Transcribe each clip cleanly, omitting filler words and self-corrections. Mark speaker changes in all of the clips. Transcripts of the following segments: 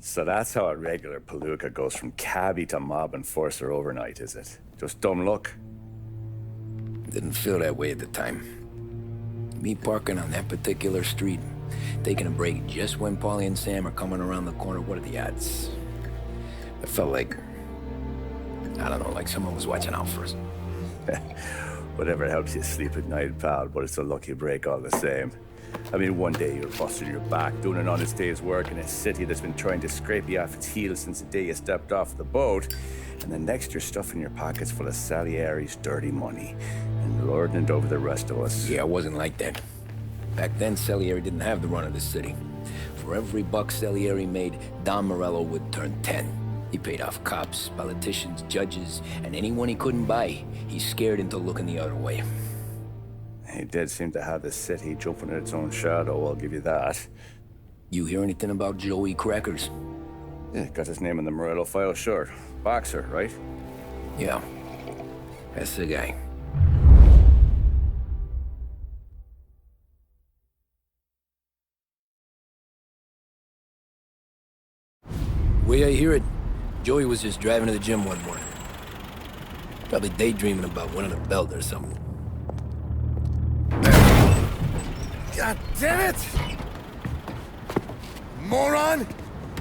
Speaker 1: So that's how a regular palooka goes from cabbie to mob enforcer overnight, is it? Just dumb luck?
Speaker 2: Didn't feel that way at the time. Me parking on that particular street, taking a break just when Paulie and Sam are coming around the corner, what are the odds? It felt like, I don't know, like someone was watching out for us.
Speaker 1: Whatever helps you sleep at night, pal, but it's a lucky break all the same. I mean, one day you're busting your back, doing an honest day's work in a city that's been trying to scrape you off its heels since the day you stepped off the boat, and the next you're stuffing your pockets full of Salieri's dirty money and lording it over the rest of us.
Speaker 2: Yeah, it wasn't like that. Back then, Salieri didn't have the run of the city. For every buck Salieri made, Don Morello would turn 10. He paid off cops, politicians, judges, and anyone he couldn't buy, he scared into looking the other way.
Speaker 1: He did seem to have the city jumping in its own shadow, I'll give you that.
Speaker 2: You hear anything about Joey Crackers?
Speaker 1: Yeah, got his name in the Morello file, sure. Boxer, right?
Speaker 2: Yeah, that's the guy. Way I hear it, Joey was just driving to the gym one morning. Probably daydreaming about winning a belt or something.
Speaker 3: God damn it! Moron!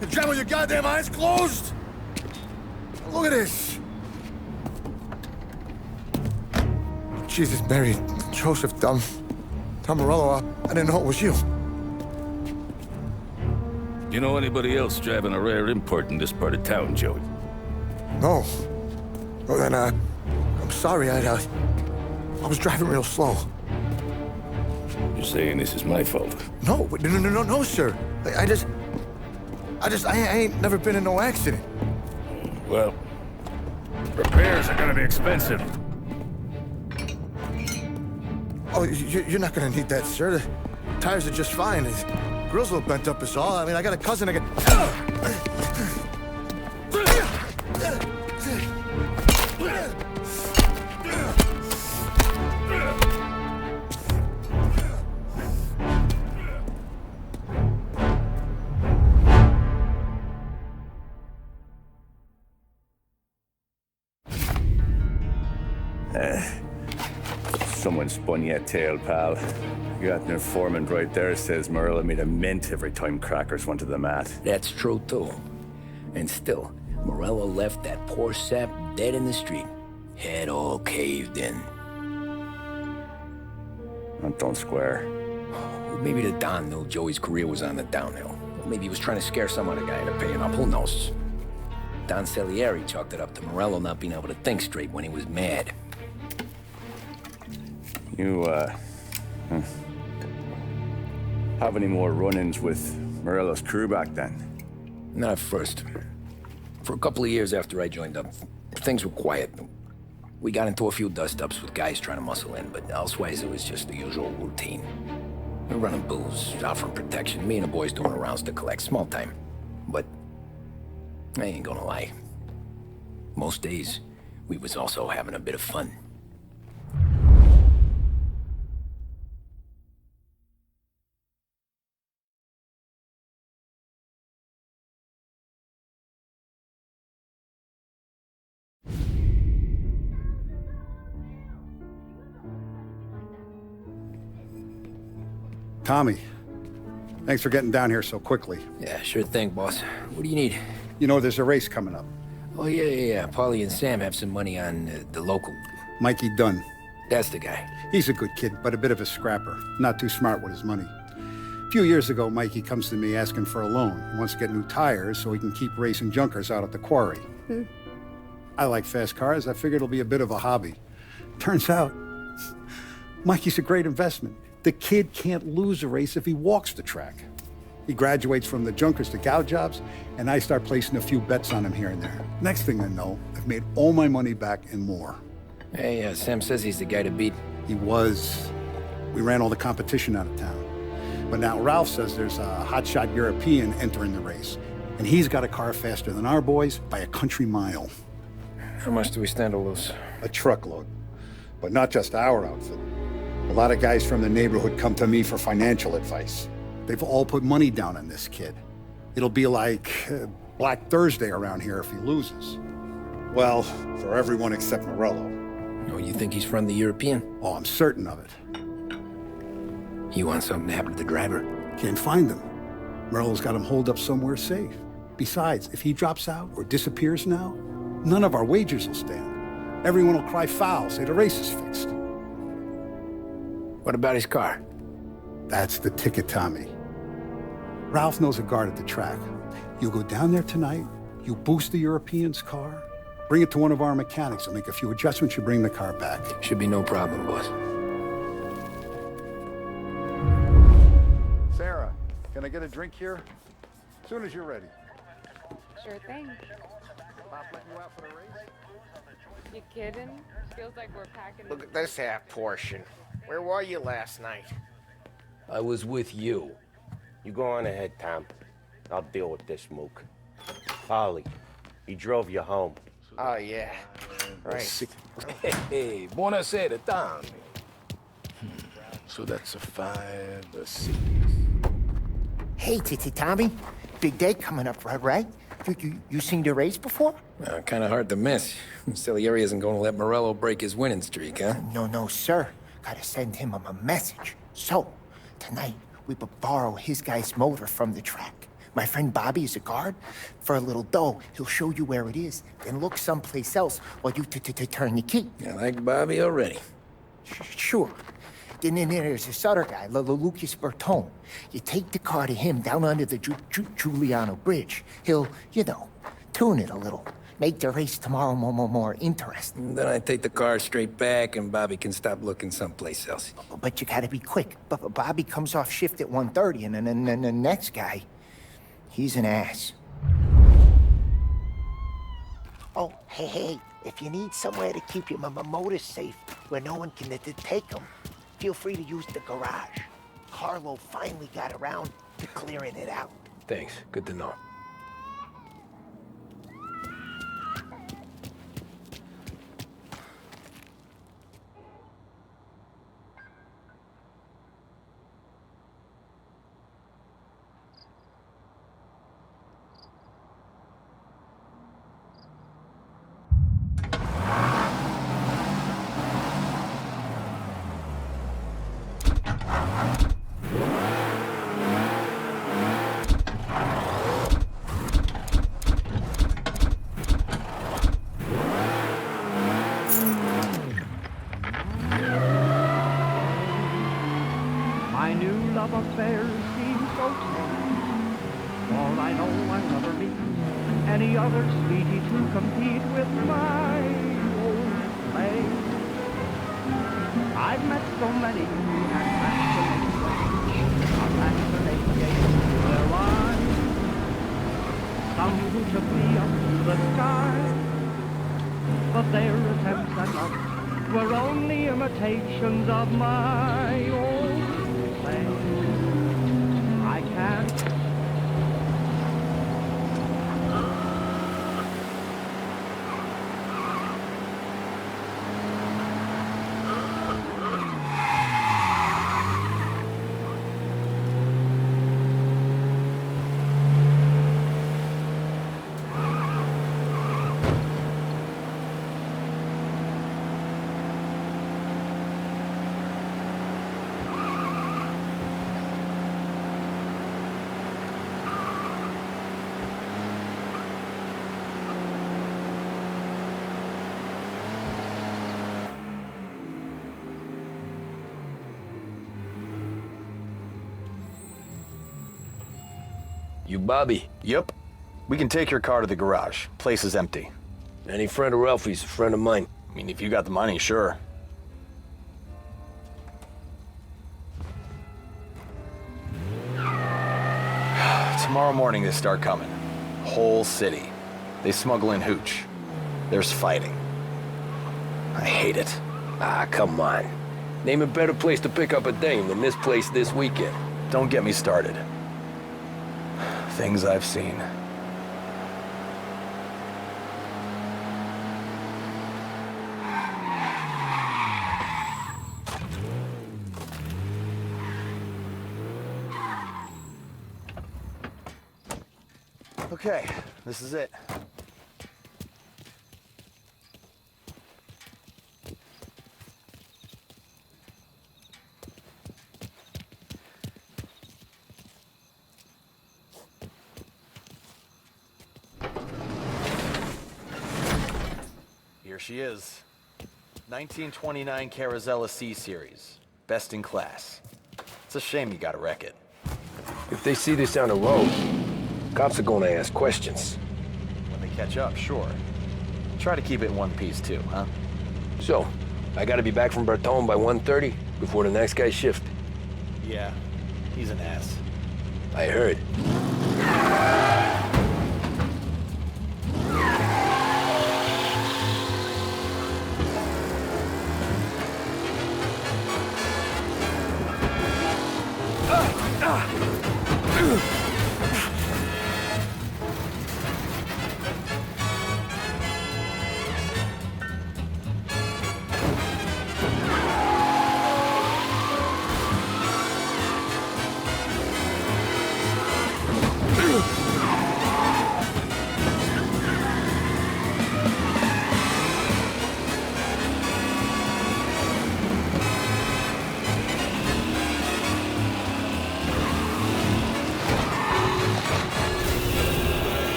Speaker 3: You're driving with your goddamn eyes closed! Look at this! Jesus, Mary, Joseph, Tom Morello, I didn't know it was you.
Speaker 4: You know anybody else driving a rare import in this part of town, Joey?
Speaker 3: No. Well then, I'm sorry, I was driving real slow.
Speaker 4: You're saying this is my fault?
Speaker 3: No, sir. I ain't never been in no accident.
Speaker 4: Well, repairs are gonna be expensive.
Speaker 3: Oh, you're not gonna need that, sir. The tires are just fine. The grill's a little bent up is all. I mean, I got a cousin I can...
Speaker 1: Someone spun you a tail, pal. You got an informant right there says Morello made a mint every time Crackers went to the mat.
Speaker 2: That's true, too. And still, Morello left that poor sap dead in the street. Head all caved in.
Speaker 1: That don't square.
Speaker 2: Maybe the Don knew Joey's career was on the downhill. Or maybe he was trying to scare some other guy into paying up. Who knows? Don Salieri chalked it up to Morello not being able to think straight when he was mad.
Speaker 1: You, have any more run-ins with Morello's crew back then?
Speaker 2: Not at first. For a couple of years after I joined up, things were quiet. We got into a few dust-ups with guys trying to muscle in, but elsewise it was just the usual routine. We're running booze, offering protection, me and the boys doing rounds to collect, small time. But I ain't gonna lie. Most days, we was also having a bit of fun.
Speaker 5: Tommy, thanks for getting down here so quickly.
Speaker 2: Yeah, sure thing, boss. What do you need?
Speaker 5: You know, there's a race coming up.
Speaker 2: Oh, yeah. Paulie and Sam have some money on the local.
Speaker 5: Mikey Dunn.
Speaker 2: That's the guy.
Speaker 5: He's a good kid, but a bit of a scrapper. Not too smart with his money. A few years ago, Mikey comes to me asking for a loan. He wants to get new tires so he can keep racing junkers out at the quarry. I like fast cars. I figured it'll be a bit of a hobby. Turns out, Mikey's a great investment. The kid can't lose a race if he walks the track. He graduates from the junkers to gout jobs, and I start placing a few bets on him here and there. Next thing I know, I've made all my money back and more.
Speaker 2: Hey, Sam says he's the guy to beat.
Speaker 5: He was. We ran all the competition out of town. But now Ralph says there's a hotshot European entering the race, and he's got a car faster than our boys by a country mile.
Speaker 2: How much do we stand to lose?
Speaker 5: A truckload. But not just our outfit. A lot of guys from the neighborhood come to me for financial advice. They've all put money down on this kid. It'll be like Black Thursday around here if he loses. Well, for everyone except Morello.
Speaker 2: Oh, you think he's from the European?
Speaker 5: Oh, I'm certain of it.
Speaker 2: You want something to happen to the driver?
Speaker 5: Can't find him. Morello's got him holed up somewhere safe. Besides, if he drops out or disappears now, none of our wagers will stand. Everyone will cry foul, say the race is fixed.
Speaker 2: What about his car?
Speaker 5: That's the ticket, Tommy. Ralph knows a guard at the track. You go down there tonight, you boost the European's car, bring it to one of our mechanics, and make a few adjustments, you bring the car back.
Speaker 2: Should be no problem, boss.
Speaker 5: Sarah, can I get a drink here? As soon as you're ready.
Speaker 6: Sure thing.
Speaker 5: Pop let you out for the race?
Speaker 6: You kidding? Feels like we're packing.
Speaker 7: Look at this half portion. Where were you last night?
Speaker 2: I was with you.
Speaker 7: You go on ahead, Tom. I'll deal with this mook. Polly, he drove you home. Oh, yeah. Right.
Speaker 2: Hey, buonasera, Tom.
Speaker 4: So that's a 5, a 6.
Speaker 8: Hey, Tommy. Big day coming up, right? You seen the race before?
Speaker 2: Kind of hard to miss. Salieri isn't going to let Morello break his winning streak, huh?
Speaker 8: No, sir. Gotta send him a message. So, tonight, we borrow his guy's motor from the track. My friend Bobby is a guard. For a little dough, he'll show you where it is, then look someplace else while you turn the key.
Speaker 2: I like Bobby already.
Speaker 8: Sure. Then there's this other guy, Lucas Bertone. You take the car to him down under the Giuliano Bridge. He'll, tune it a little. Make the race tomorrow more interesting.
Speaker 2: Then I take the car straight back and Bobby can stop looking someplace else.
Speaker 8: But you gotta be quick. But Bobby comes off shift at 1:30, and then the next guy, he's an ass. Oh, hey, if you need somewhere to keep your motor safe where no one can take them, feel free to use the garage. Carlo finally got around to clearing it out.
Speaker 2: Thanks. Good to know.
Speaker 9: My new love affair seems so tame. For I know I'll never meet any other sweetie to compete with my old flame. I've met so many and fascinating their eyes. Some who took me up to the sky, but their attempts at love were only imitations of my old flame. I can't
Speaker 2: You Bobby?
Speaker 10: Yep. We can take your car to the garage. Place is empty.
Speaker 2: Any friend of Ralphie's a friend of mine.
Speaker 10: I mean, if you got the money, sure. Tomorrow morning they start coming. Whole city. They smuggle in hooch. There's fighting. I hate it.
Speaker 2: Ah, come on. Name a better place to pick up a dame than this place this weekend.
Speaker 10: Don't get me started. Things I've seen. Okay, this is it. Here she is. 1929 Carazella C Series. Best in class. It's a shame you gotta wreck it.
Speaker 2: If they see this on the road, cops are gonna ask questions.
Speaker 10: When they catch up, sure. Try to keep it in one piece too, huh?
Speaker 2: So, I gotta be back from Bertone by 1:30 before the next guy's shift.
Speaker 10: Yeah, he's an ass.
Speaker 2: I heard.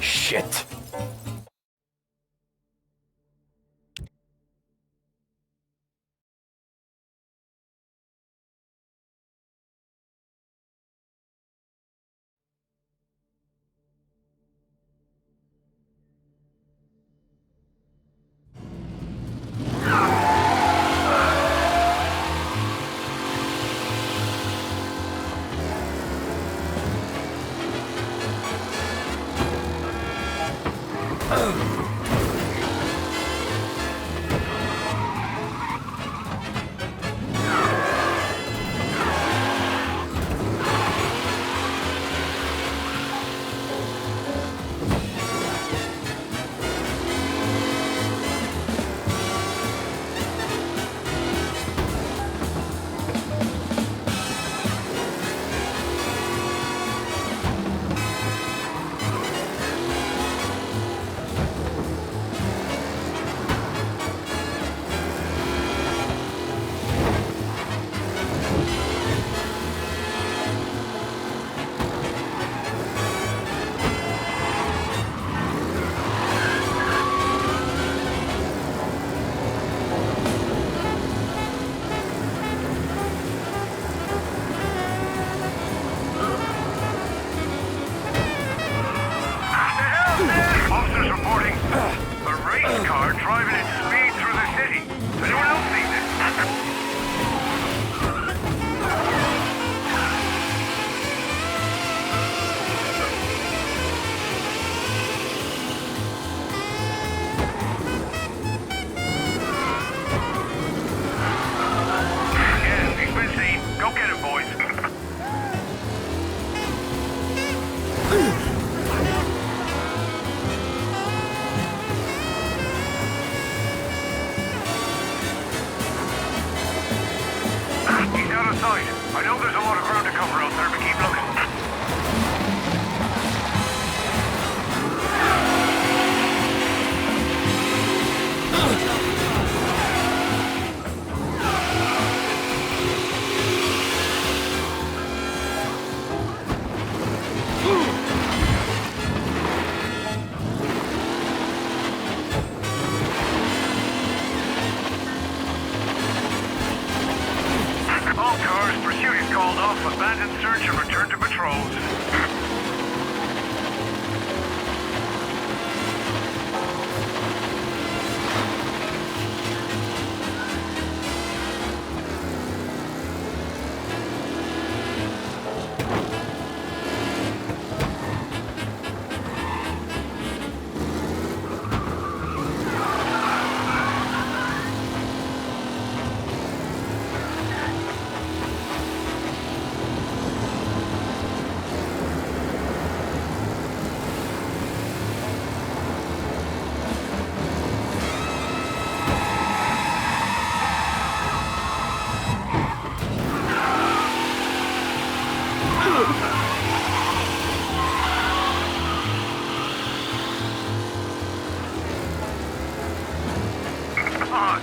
Speaker 2: Shit.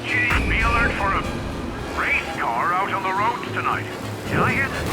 Speaker 4: Gee, be alert for a race car out on the roads tonight. Did I hear that?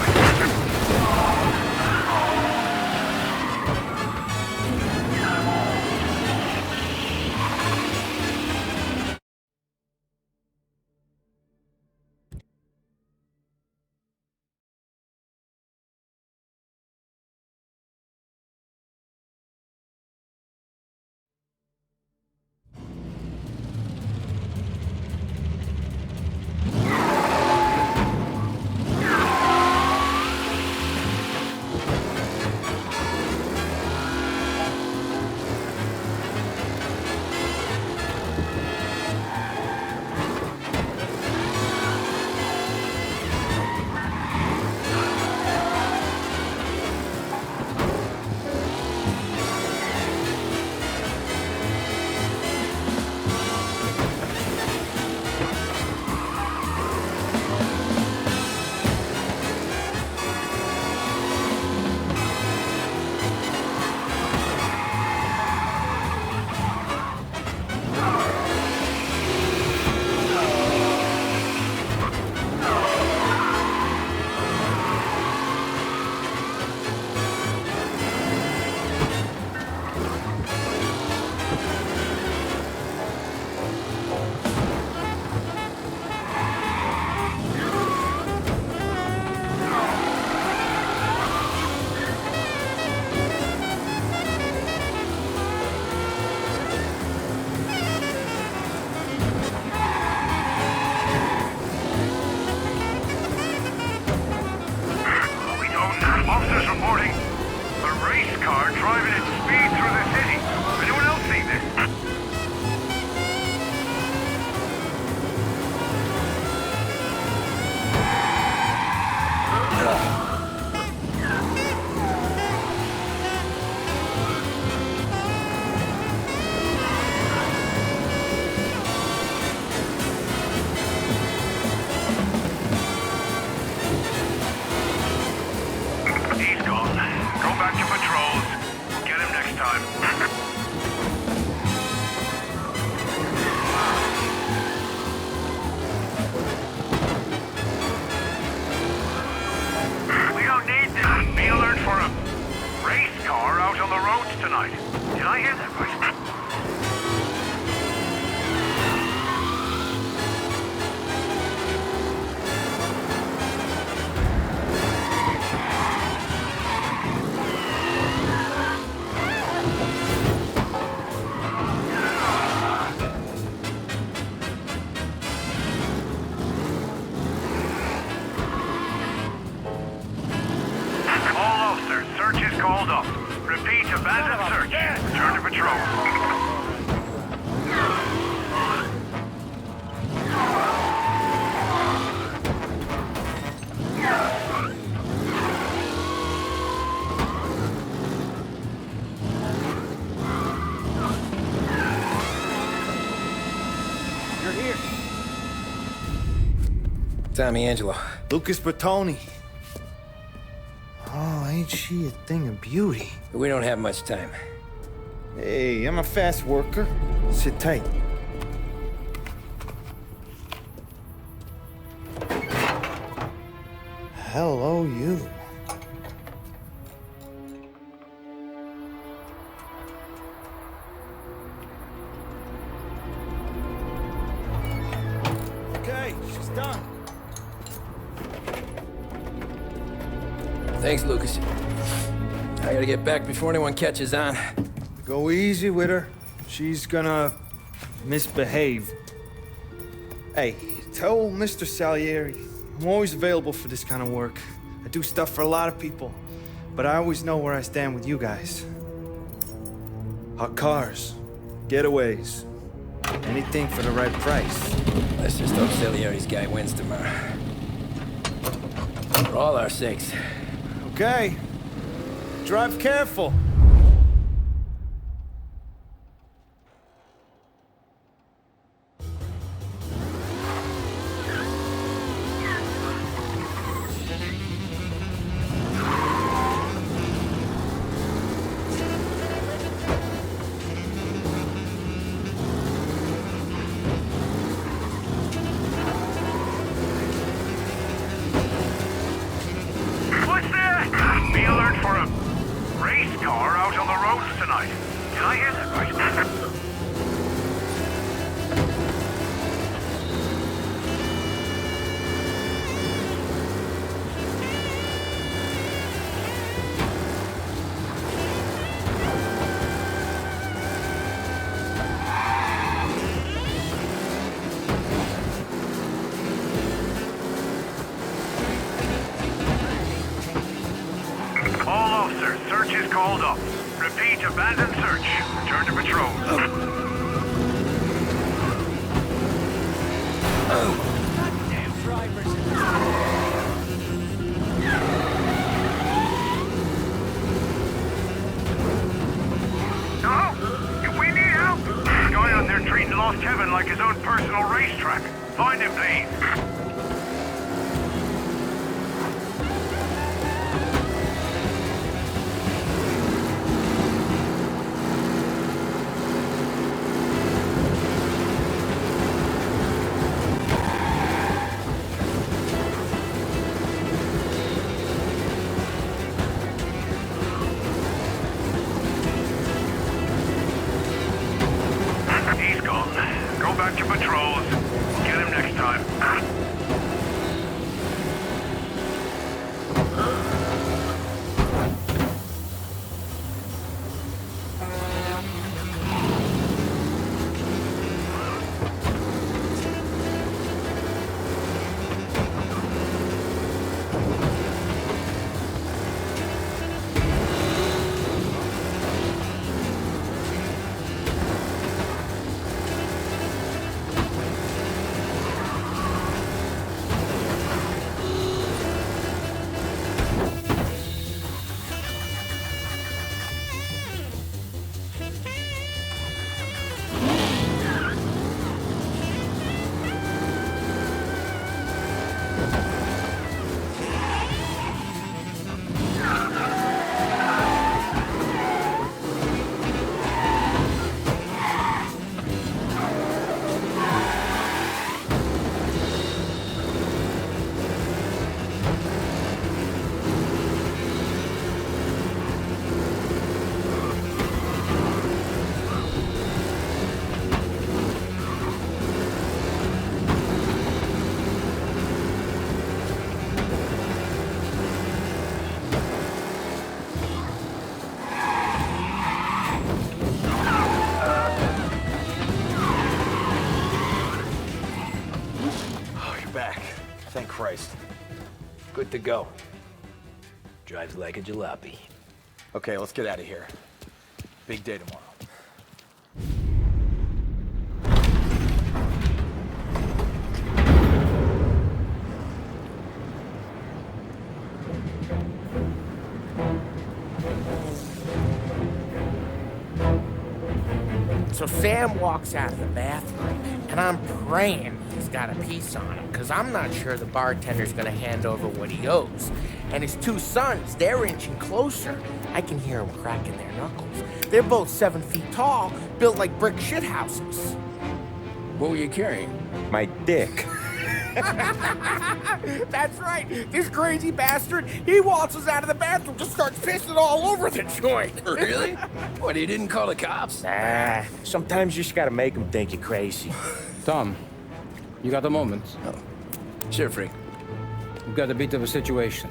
Speaker 4: Officers reporting a race car driving at speed through the city. Anyone else see this? He's gone. Go back to patrols. Get him next time. We don't need this. Be alert for a race car out on the roads tonight. Did I hear that right? All officers, search is called up. Repeat, abandoned search. Return to patrol.
Speaker 3: You're here.
Speaker 2: Tommy Angelo.
Speaker 3: Lucas Bertoni. Oh, ain't she a thing of beauty?
Speaker 2: We don't have much time.
Speaker 3: Hey, I'm a fast worker. Sit tight. Hello, you. Okay, she's done.
Speaker 2: Thanks, Lucas. I gotta get back before anyone catches on.
Speaker 3: Go easy with her. She's gonna misbehave. Hey, tell Mr. Salieri I'm always available for this kind of work. I do stuff for a lot of people, but I always know where I stand with you guys. Hot cars, getaways, anything for the right price.
Speaker 2: Let's just hope Salieri's guy wins tomorrow. For all our sakes.
Speaker 3: Okay. Drive careful.
Speaker 4: tonight. Did I hear that right? All officers, search is called up. Repeat, abandon search. Return to patrol. No? If we need help, this guy out there treating Lost Heaven like his own personal racetrack. Find him, please. He's gone. Go back to patrols. Get him next time.
Speaker 10: Back. Thank Christ.
Speaker 2: Good to go. Drives like a jalopy.
Speaker 10: Okay, let's get out of here. Big day tomorrow.
Speaker 8: So Sam walks out of the bathroom, and I'm praying he's got a piece on him, because I'm not sure the bartender's gonna hand over what he owes. And his two sons, they're inching closer. I can hear them cracking their knuckles. They're both 7 feet tall, built like brick shithouses.
Speaker 2: What were you carrying?
Speaker 7: My dick.
Speaker 8: That's right. This crazy bastard, he waltzes out of the bathroom, just starts pissing all over the joint.
Speaker 2: Really? What, you didn't call the cops?
Speaker 7: Nah, sometimes you just gotta make them think you're crazy.
Speaker 11: Tom, you got a moment?
Speaker 2: Oh. Sure, Frank.
Speaker 11: We've got a bit of a situation.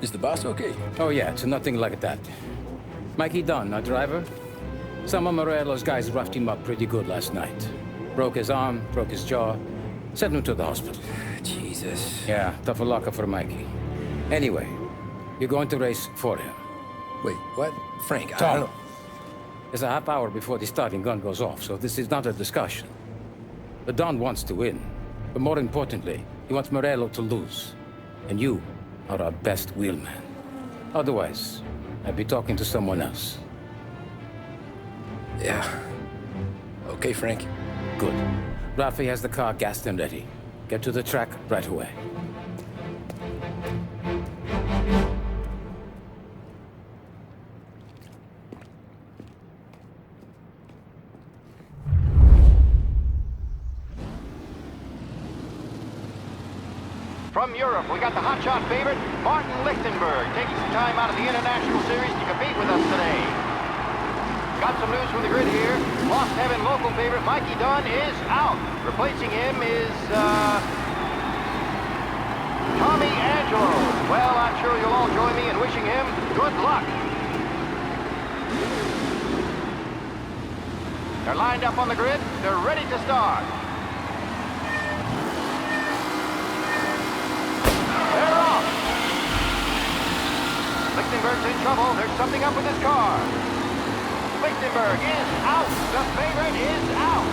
Speaker 2: Is the boss okay?
Speaker 11: Oh yeah, it's nothing like that. Mikey Dunn, our driver. Some of Morello's guys roughed him up pretty good last night. Broke his arm, broke his jaw. Sent him to the hospital.
Speaker 2: Jesus.
Speaker 11: Yeah, tough luck for Mikey. Anyway, you're going to race for him.
Speaker 2: Wait, what? Frank, I
Speaker 11: Tom,
Speaker 2: don't know.
Speaker 11: it's a half hour before the starting gun goes off, so this is not a discussion. The Don wants to win, but more importantly, he wants Morello to lose. And you are our best wheelman. Otherwise, I'd be talking to someone else.
Speaker 2: Yeah. Okay, Frank.
Speaker 11: Good. Rafi has the car gassed and ready. Get to the track right away.
Speaker 12: From Europe, we got the hotshot favorite, Martin Lichtenberg, taking some time out of the International Series to compete with us today. Got some news from the grid here. Lost Heaven local favorite Mikey Dunn is out. Replacing him is, Tommy Angelo. Well, I'm sure you'll all join me in wishing him good luck. They're lined up on the grid. They're ready to start. They're off. Lichtenberg's in trouble. There's something up with his car. Lichtenberg is out. The favorite is out.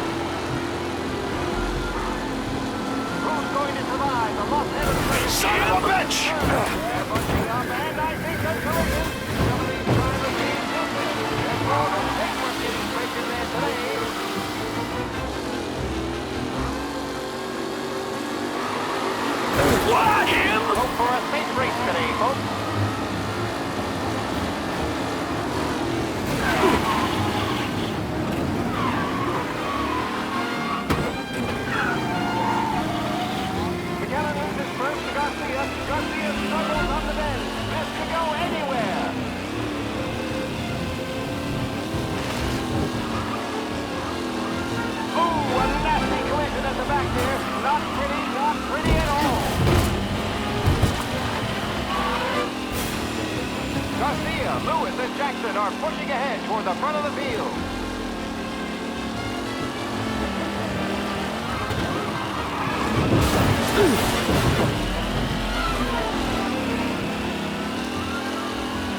Speaker 12: Who's going to survive? The Los Angeles...
Speaker 2: Son of a bitch!
Speaker 12: They're bunching up, and I think they're collision. Some of these drivers being tilted. There's more than paperwork getting straight in there today.
Speaker 2: What? Him?
Speaker 12: Hope for a safe race today, folks. McAllen loses first to Garcia. Garcia struggles on the bend. Best to go anywhere. Ooh, a nasty collision at the back there. Not pretty at all. Garcia, Lewis, and Jackson are pushing ahead toward the front of the field.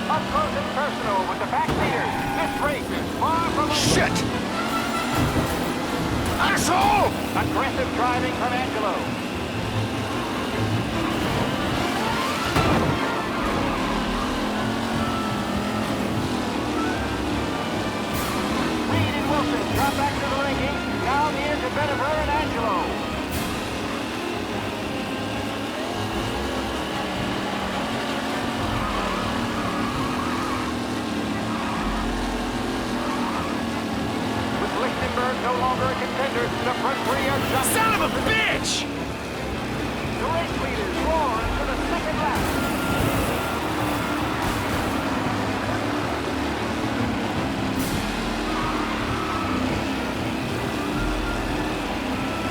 Speaker 12: Up close and personal with the back leaders. This race is far from over.
Speaker 2: Shit! Asshole!
Speaker 12: Aggressive driving from Angelo. Reed and Wilson drop back to the rankings. Down here to Bennifer and Angelo. No longer a contender. The front three are just...
Speaker 2: Son of a bitch!
Speaker 12: The race leaders roar into the second lap.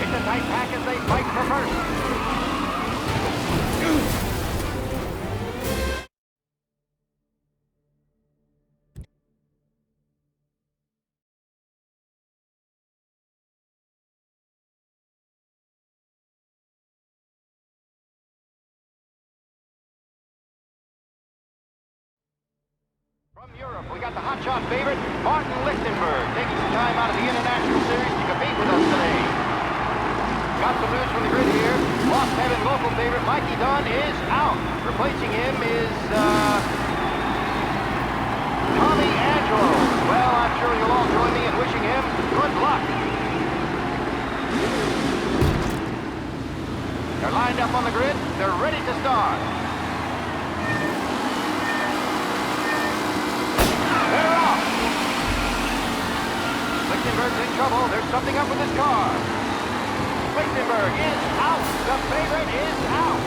Speaker 12: It's a tight pack as they fight for first. From Europe, we got the hotshot favorite, Martin Lichtenberg, taking some time out of the International Series to compete with us today. Got some news from the grid here. Lost Heaven local favorite, Mikey Dunn, is out. Replacing him is, Tommy Angelo. Well, I'm sure you'll all join me in wishing him good luck. They're lined up on the grid. They're ready to start. They're off! Lichtenberg's in trouble. There's something up with his car. Lichtenberg is out. The favorite is out.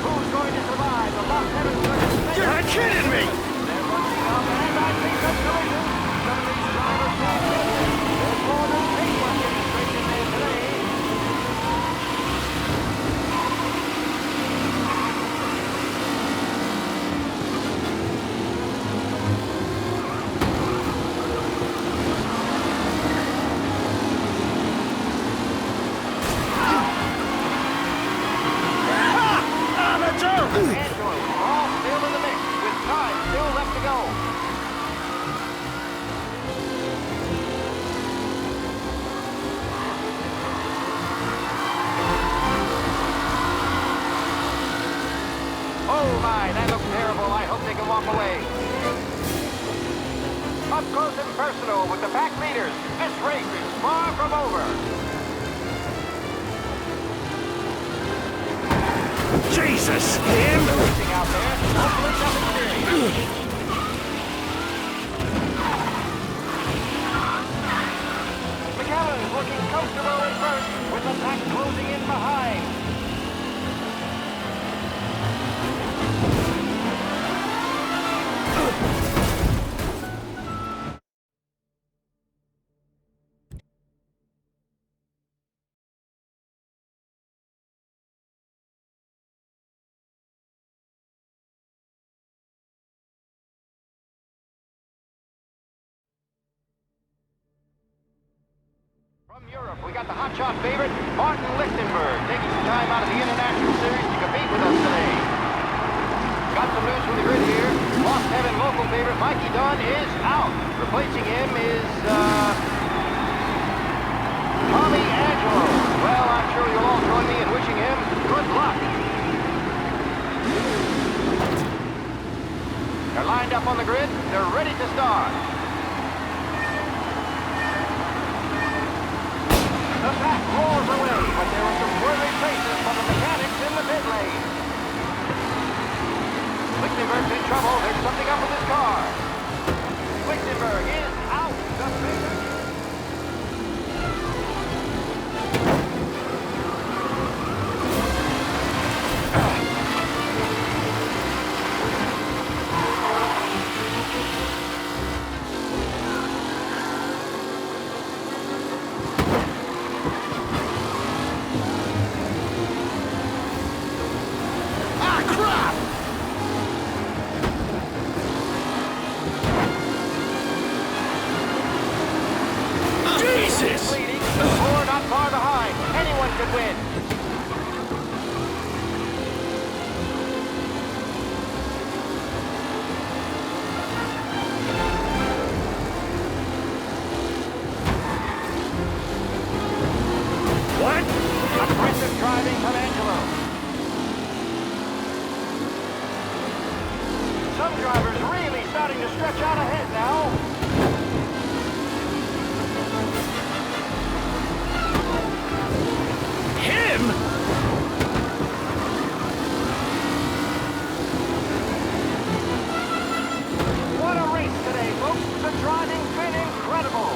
Speaker 12: Who's going to survive? The Los Angeles...
Speaker 2: You're kidding me!
Speaker 12: They're bunching up, and I think that's collision. Some of these drivers can't get it. There's more than paperwork getting straight in there today. Angelo, all still in the mix, with time still left to go. Oh my, that looks terrible. I hope they can walk away. Up close and personal with the back leaders. This race is far from over.
Speaker 2: Jesus! Him?
Speaker 12: Racing out there. Hopefully nothing serious. McAllen is looking comfortable at first, with the pack closing in behind. Europe, we got the hotshot favorite, Martin Lichtenberg, taking some time out of the International Series to compete with us today. Got some news from the grid here. Lost Heaven local favorite Mikey Dunn is out. Replacing him is, Tommy Angelo. Well, I'm sure you'll all join me in wishing him good luck. They're lined up on the grid. They're ready to start. The pack roars away, but there are some worried faces from the mechanics in the pit lane. Lichtenberg's in trouble. There's something up with his car. Lichtenberg is out. The favorite. Could win. What? Aggressive driving from Angelo. Some drivers really starting to stretch out ahead now. What a race today, folks. The driving's been incredible.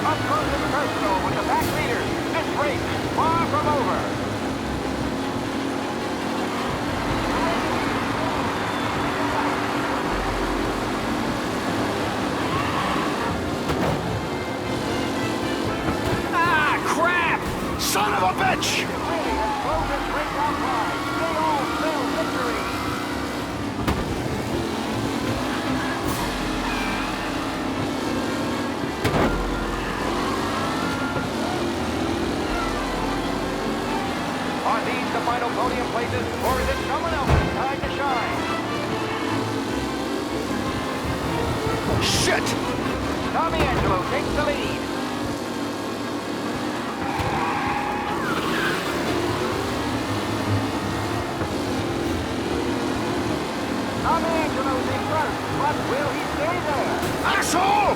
Speaker 12: Up close and personal with the back leaders. This race is far from over.
Speaker 2: Son of a bitch!
Speaker 12: Really, as close as race outside. They all spell victory. Are these the final podium places, or is it someone else's time to shine?
Speaker 2: Shit!
Speaker 12: Tommy Angelo takes the lead. Tommy Angelo's in front, but will he stay there?
Speaker 2: Asshole!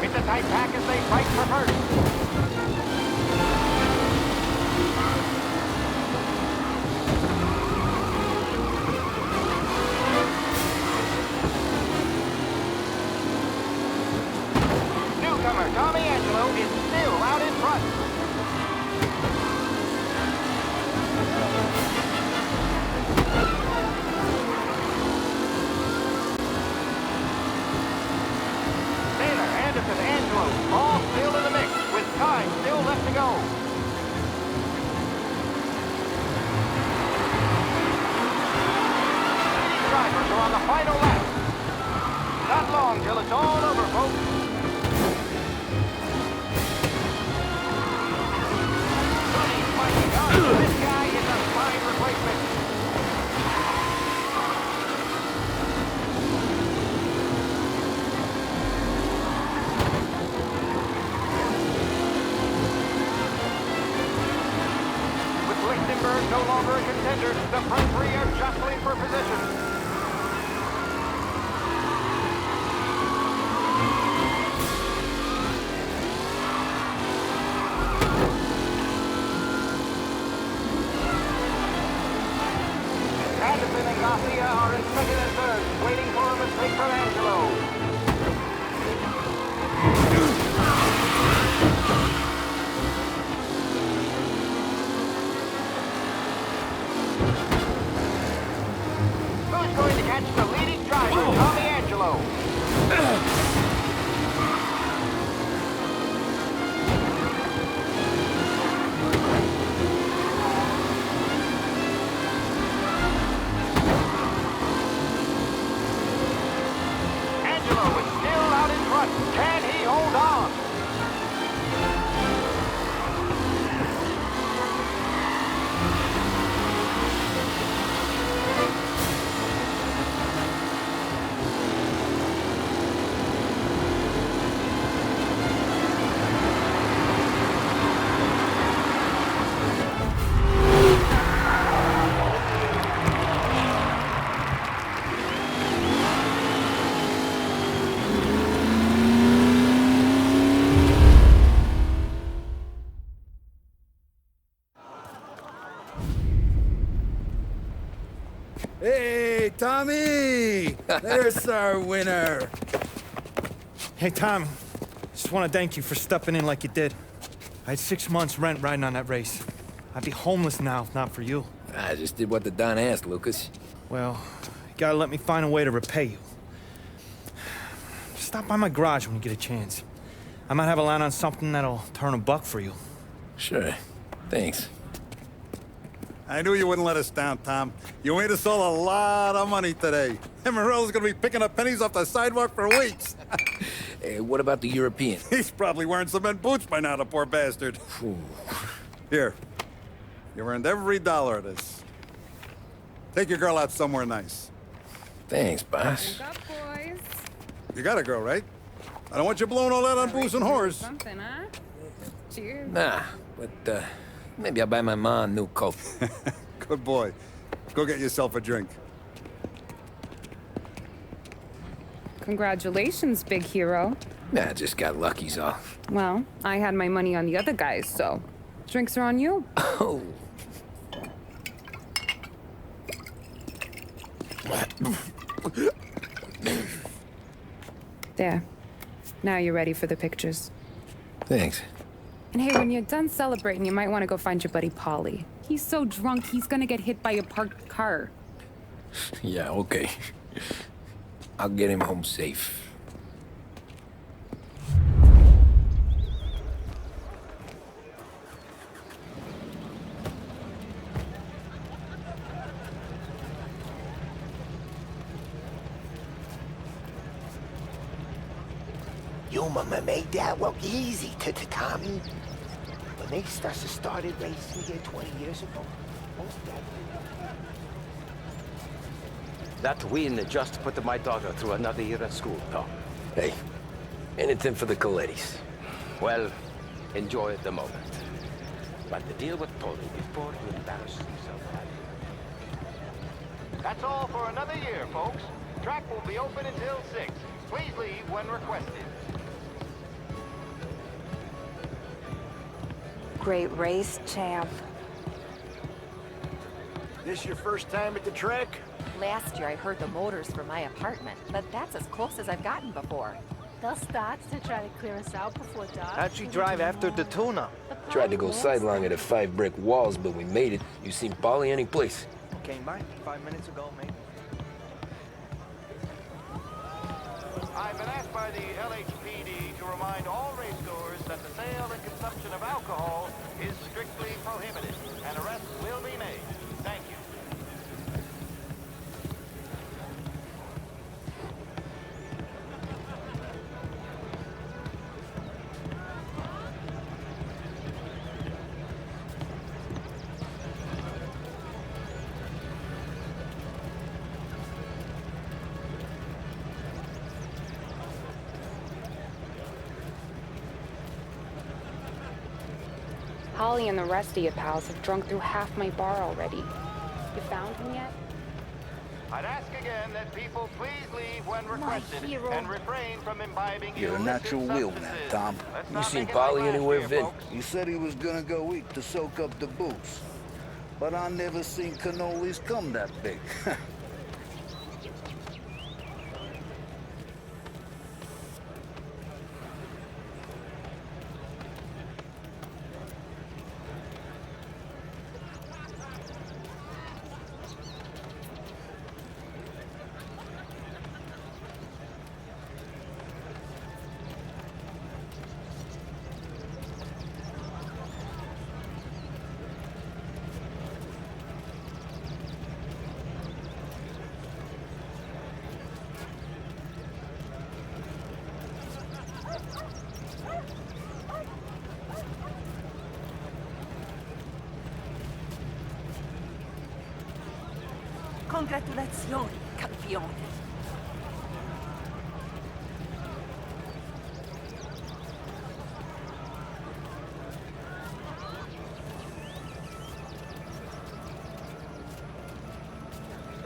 Speaker 12: It's a tight pack as they fight for first. Tommy Angelo is still out in front. Taylor, Anderson, Angelo, all still in the mix, with time still left to go. These drivers are on the final lap. Not long till it's all over, folks. This guy is a fine replacement. With Lichtenberg no longer a contender, the front three are jostling for position. Anderson and Mafia are in second and third, waiting for a mistake from Angelo. That's the leading driver, Tommy Angelo. Angelo is still out in front. Can he hold on?
Speaker 13: Hey, Tommy! There's our winner.
Speaker 3: Hey, Tommy. Just want to thank you for stepping in like you did. I had 6 months rent riding on that race. I'd be homeless now if not for you.
Speaker 2: I just did what the Don asked, Lucas.
Speaker 3: Well, you gotta let me find a way to repay you. Stop by my garage when you get a chance. I might have a line on something that'll turn $1 for you.
Speaker 2: Sure. Thanks.
Speaker 5: I knew you wouldn't let us down, Tom. You made us all a lot of money today. And Morello's gonna be picking up pennies off the sidewalk for weeks.
Speaker 2: Hey, what about the European?
Speaker 5: He's probably wearing cement boots by now, the poor bastard. Here. You earned every dollar of this. Take your girl out somewhere nice.
Speaker 2: Thanks, boss.
Speaker 6: Wake up, boys.
Speaker 5: You got a girl, right? I don't want you blowing all that on booze and whores.
Speaker 6: Something, huh? Cheers.
Speaker 2: Nah, but, maybe I'll buy my ma a new coat.
Speaker 5: Good boy. Go get yourself a drink.
Speaker 6: Congratulations, big hero.
Speaker 2: Nah, just got lucky's all.
Speaker 6: Well, I had my money on the other guys, so drinks are on you.
Speaker 2: Oh.
Speaker 6: There. Now you're ready for the pictures.
Speaker 2: Thanks.
Speaker 6: And hey, when you're done celebrating, you might want to go find your buddy Polly. He's so drunk, he's gonna get hit by a parked car.
Speaker 2: Yeah, okay. I'll get him home safe.
Speaker 8: Your mama made that look easy to Tommy. When they started racing here 20 years ago,
Speaker 11: That win just put my daughter through another year at school, Tom.
Speaker 2: Hey, anything for the Colettis.
Speaker 11: Well, enjoy the moment. But deal with Polly before you embarrass yourself.
Speaker 12: That's all for another year, folks. Track will be open until 6. Please leave when requested.
Speaker 14: Great race, champ.
Speaker 12: This your first time at the track?
Speaker 14: Last year I heard the motors from my apartment, but that's as close as I've gotten before.
Speaker 15: They'll start to try to clear us out before dark.
Speaker 10: How'd you drive after the tuna?
Speaker 2: Tried to go sidelong at the 5 brick walls, but we made it. You seen Polly any place?
Speaker 10: Came by 5 minutes ago, maybe.
Speaker 12: I've been asked by the LHPD to remind all racegoers that the sale and consumption of alcohol is strictly prohibited, and arrests will be made. Thank you.
Speaker 6: Holly and the rest of you pals have drunk through half my bar already. You found him yet?
Speaker 12: I'd ask again that people please leave when requested and refrain from imbibing
Speaker 13: You're a natural wheelman, Tom.
Speaker 2: You seen Polly anywhere, Vin?
Speaker 13: He said he was gonna go eat to soak up the booze. But I never seen cannolis come that big.
Speaker 14: Congratulazioni, campione.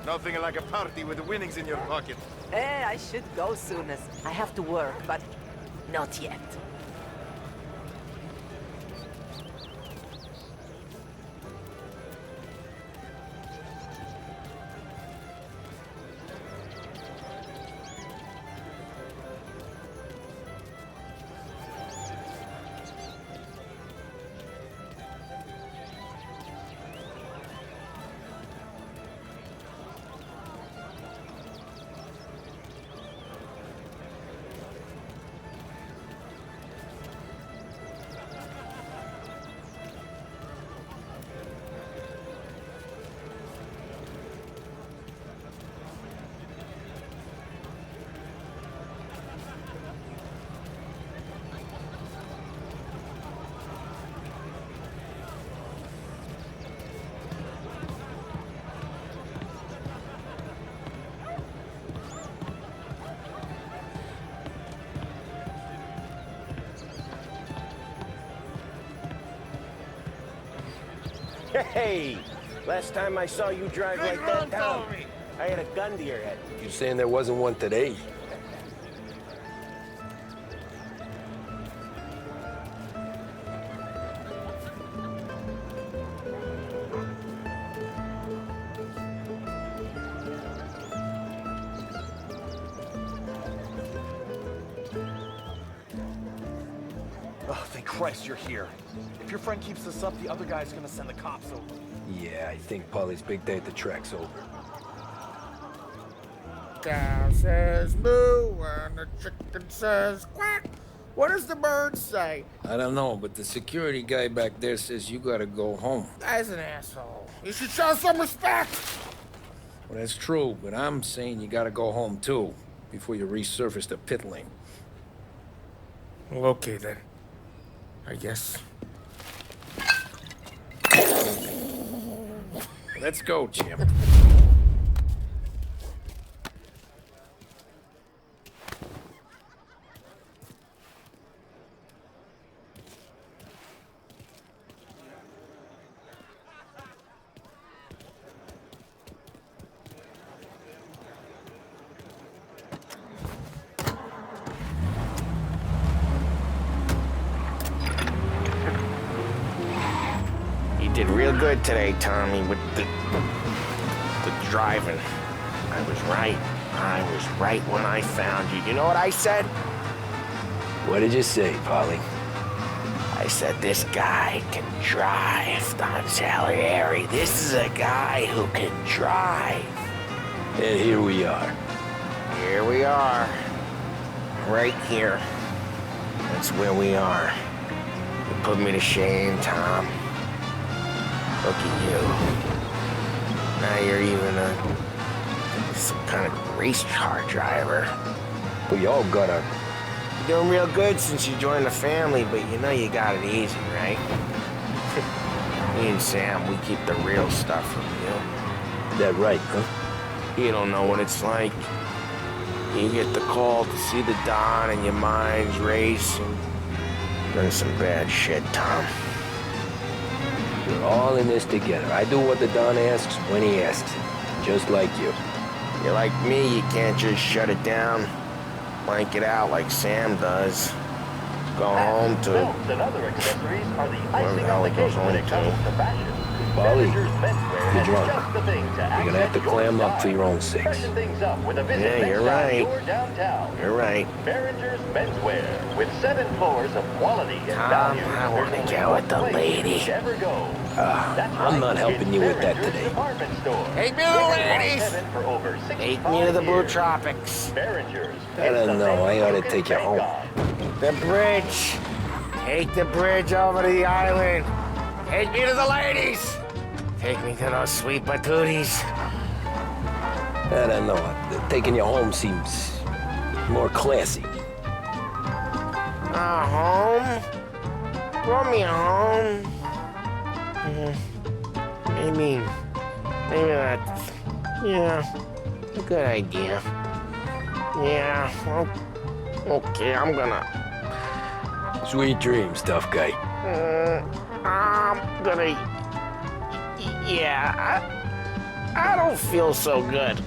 Speaker 16: Nothing like a party with the winnings in your pocket.
Speaker 14: I should go soonest. I have to work, but not yet.
Speaker 7: Hey! Last time I saw you drive like that down, I had a gun to your head.
Speaker 2: You saying there wasn't one today?
Speaker 10: Oh, thank Christ you're here. If your friend keeps this up, the other guy's gonna send the cops over.
Speaker 2: Yeah, I think Polly's big day at the track's over.
Speaker 17: Cow says moo and the chicken says quack. What does the bird say?
Speaker 2: I don't know, but the security guy back there says you gotta go home.
Speaker 17: Guy's an asshole. You should show some respect.
Speaker 2: Well, that's true, but I'm saying you gotta go home too, before you resurface the pit lane.
Speaker 17: Well, okay then. I guess.
Speaker 2: Let's go, Jim.
Speaker 7: You did real good today, Tommy, with the driving. I was right. I was right when I found you. You know what I said?
Speaker 2: What did you say, Polly?
Speaker 7: I said, this guy can drive, Don Salieri. This is a guy who can drive.
Speaker 2: And here we are.
Speaker 7: Here we are. Right here. That's where we are. You put me to shame, Tom. Look at you. Now you're even some kind of race car driver.
Speaker 2: We all gotta...
Speaker 7: You're doing real good since you joined the family, but you know you got it easy, right? Me and Sam, we keep the real stuff from you.
Speaker 2: That right, huh?
Speaker 7: You don't know what it's like. You get the call to see the Don and your mind's race and done some bad shit, Tom.
Speaker 2: We're all in this together. I do what the Don asks when he asks it. Just like you.
Speaker 7: You're like me, you can't just shut it down, blank it out like Sam does. Go home to
Speaker 12: belts and other accessories are the
Speaker 7: wherever the
Speaker 12: icing
Speaker 7: hell
Speaker 12: on
Speaker 7: he
Speaker 12: the
Speaker 7: goes
Speaker 12: cake when it
Speaker 7: home
Speaker 12: comes
Speaker 7: to.
Speaker 12: to fashion.
Speaker 2: Polly,
Speaker 12: Menswear
Speaker 2: you're
Speaker 12: has
Speaker 2: drunk.
Speaker 12: just the thing to
Speaker 2: You're gonna have to
Speaker 12: accent your
Speaker 2: clam up for
Speaker 12: style.
Speaker 2: your own sakes.
Speaker 12: Freshen things up with a visit
Speaker 7: Yeah,
Speaker 12: next
Speaker 7: you're
Speaker 12: time
Speaker 7: right.
Speaker 12: you're downtown.
Speaker 7: You're right.
Speaker 12: Behringer's Menswear, with 7 floors of quality and
Speaker 7: Tom,
Speaker 12: value.
Speaker 7: I want to
Speaker 12: There's
Speaker 7: go
Speaker 12: only
Speaker 7: with the
Speaker 12: one place you
Speaker 7: lady.
Speaker 12: should ever go. That's
Speaker 2: I'm
Speaker 12: right,
Speaker 2: not helping
Speaker 12: it's
Speaker 2: you with that
Speaker 12: Behringer's
Speaker 2: today.
Speaker 12: Department store.
Speaker 17: Take me to the
Speaker 12: Been in
Speaker 17: ladies.
Speaker 12: heaven for over 65
Speaker 7: Take me to the Blue
Speaker 12: years.
Speaker 7: Tropics.
Speaker 12: Behringer's.
Speaker 2: I don't know. I ought to take you home.
Speaker 7: The bridge. Take the bridge over to the island. Take me to the ladies. Take me to those sweet patooties.
Speaker 2: I don't know. Taking you home seems more classy.
Speaker 7: Home? Brought me home. Maybe Yeah, good idea. Yeah, well, okay, I'm gonna...
Speaker 2: Sweet dreams, tough guy.
Speaker 7: I'm gonna... Yeah, I don't feel so good.